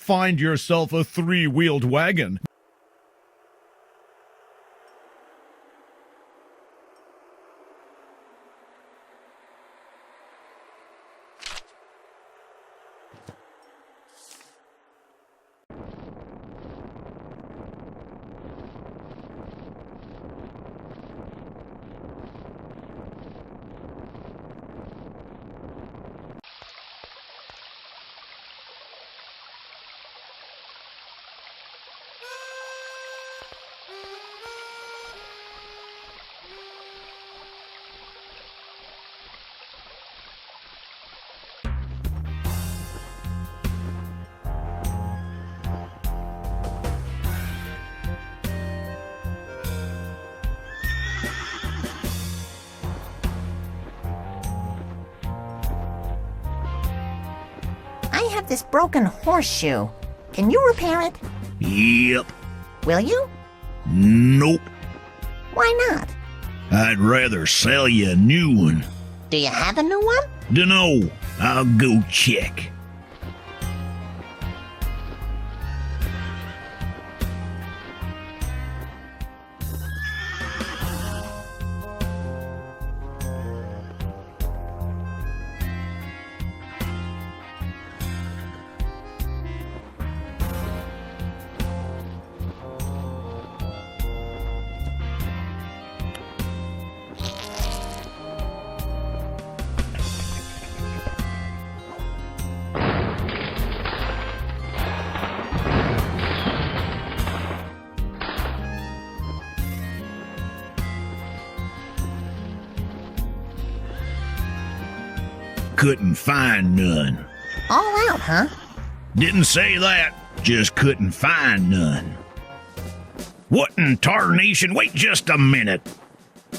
Find yourself a 3-wheeled wagon. I have this broken horseshoe. Can you repair it? Yep. Will you? Nope. Why not? I'd rather sell you a new one. Do you have a new one? Dunno. I'll go check. Couldn't find none. All out, huh? Didn't say that. Just couldn't find none. What in tarnation? Wait just a minute.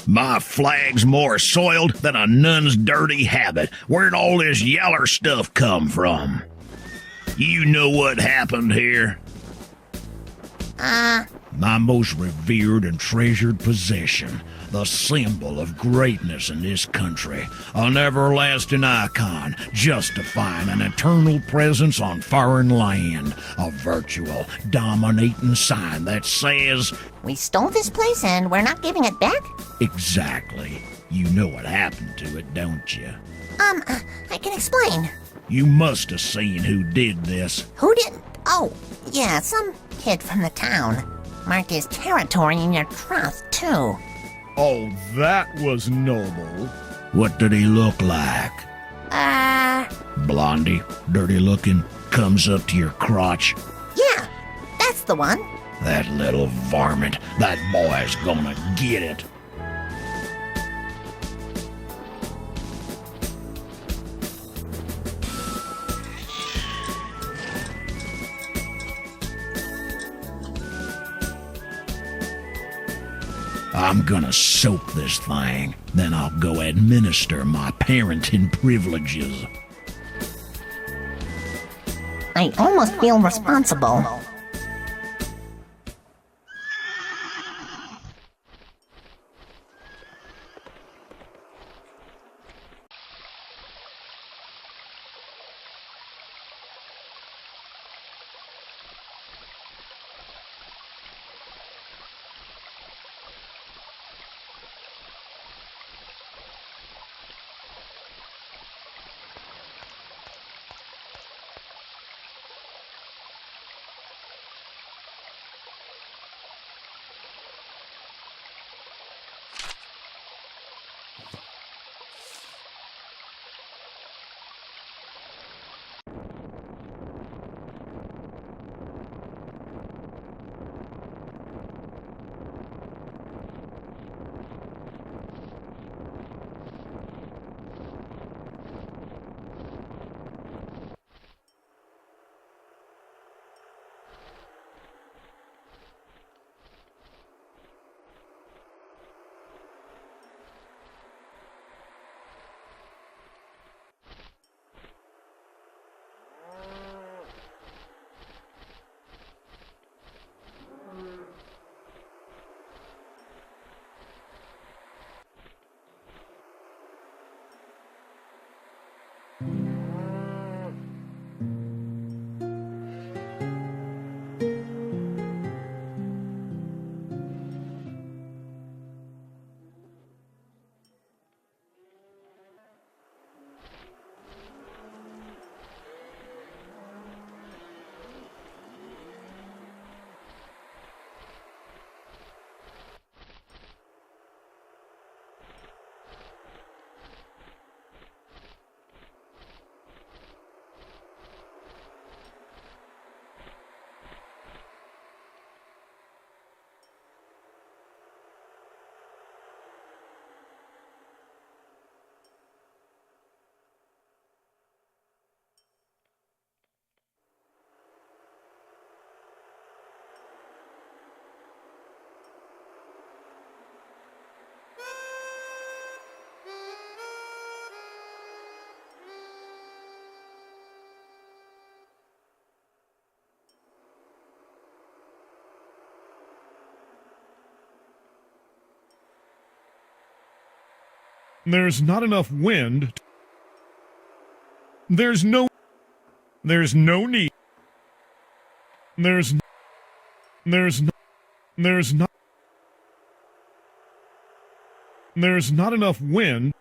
My flag's more soiled than a nun's dirty habit. Where'd all this yaller stuff come from? You know what happened here? My most revered and treasured possession, the symbol of greatness in this country, an everlasting icon justifying an eternal presence on foreign land, a virtual, dominating sign that says, We stole this place and we're not giving it back? exactly. You know what happened to it, don't you? I can explain. You must have seen who did this. Who didn't? Oh, yeah, some kid from the town. Marked his territory in your trust, too. Oh, that was noble. What did he look like? Blondie, dirty looking, comes up to your crotch. Yeah, that's the one. That little varmint, that boy's gonna get it. I'm gonna soak this thing, then I'll go administer my parenting privileges. I almost feel responsible. There's not enough wind. There's no need. There's not enough wind.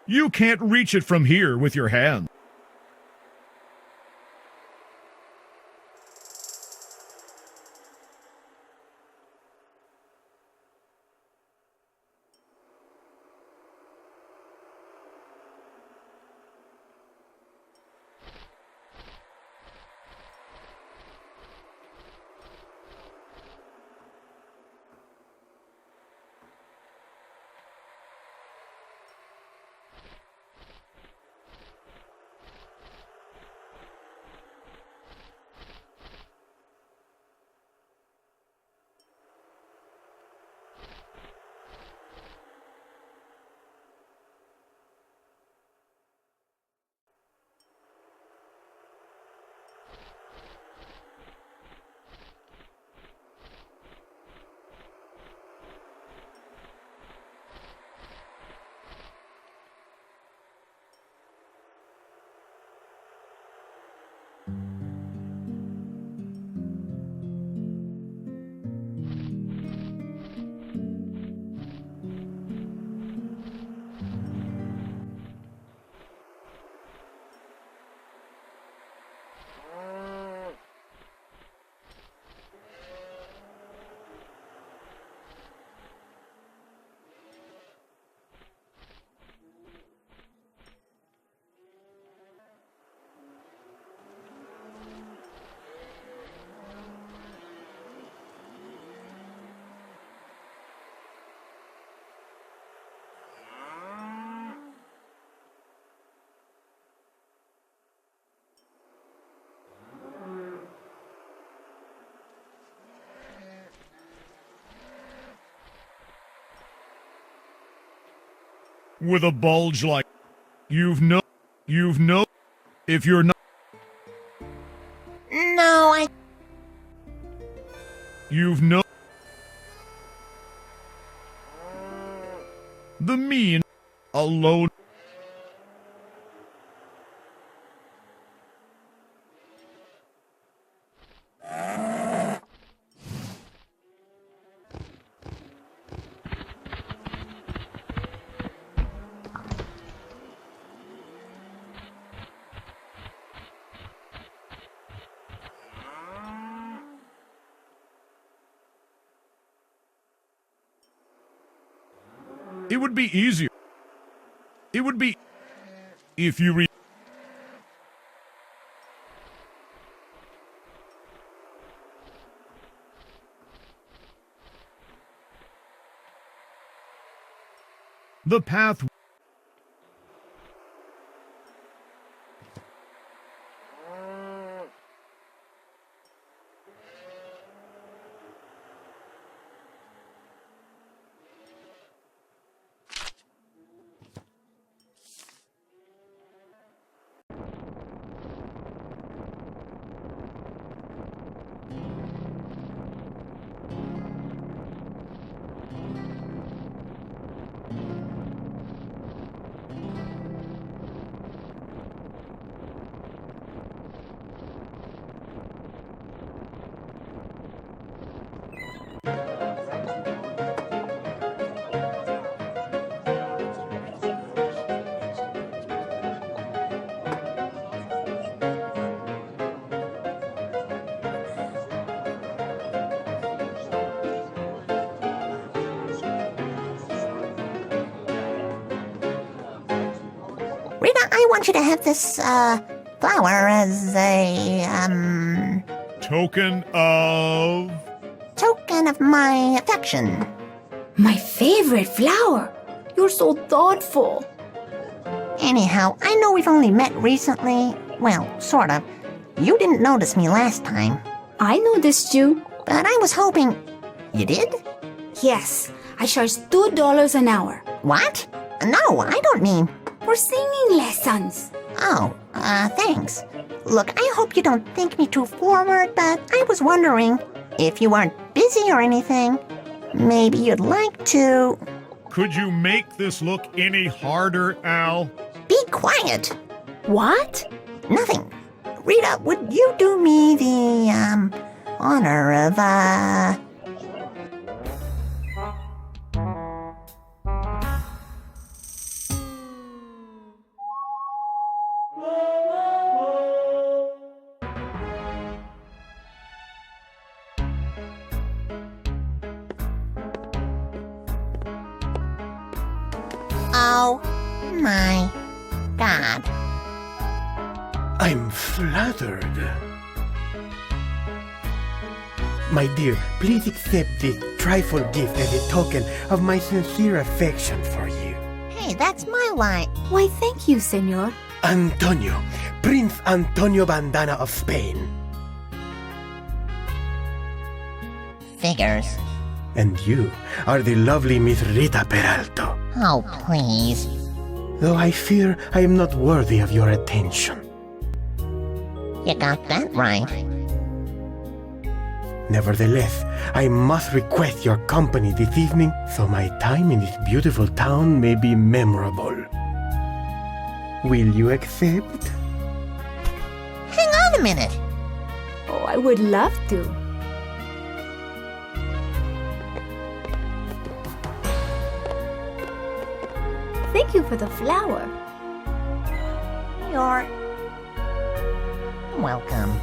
You can't reach it from here with your hand. With a bulge like you've no if you're not No, you've no the mean alone. It would be easier. It would be if you read. The path. Rita, I want you to have this, flower as a, Token of... token of my affection. My favorite flower. You're so thoughtful. Anyhow, I know we've only met recently. Well, sort of. You didn't notice me last time. I noticed you. But I was hoping... You did? Yes, I charge $2 an hour What? No, I don't mean... for singing lessons. Oh, thanks. Look, I hope you don't think me too forward, but I was wondering if you aren't busy or anything. Maybe you'd like to... Could you make this look any harder, Al? Be quiet. What? Nothing. Rita, would you do me the, honor of, Oh, my God. I'm flattered. My dear, please accept this trifle gift as a token of my sincere affection for you. Hey, that's my line. Why, thank you, senor. Antonio, Prince Antonio Bandana of Spain. Figures. And you are the lovely Miss Rita Peralto. Oh, please. Though I fear I am not worthy of your attention. You got that right. Nevertheless, I must request your company this evening so my time in this beautiful town may be memorable. Will you accept? Hang on a minute. Oh, I would love to. Thank you for the flower. You're welcome.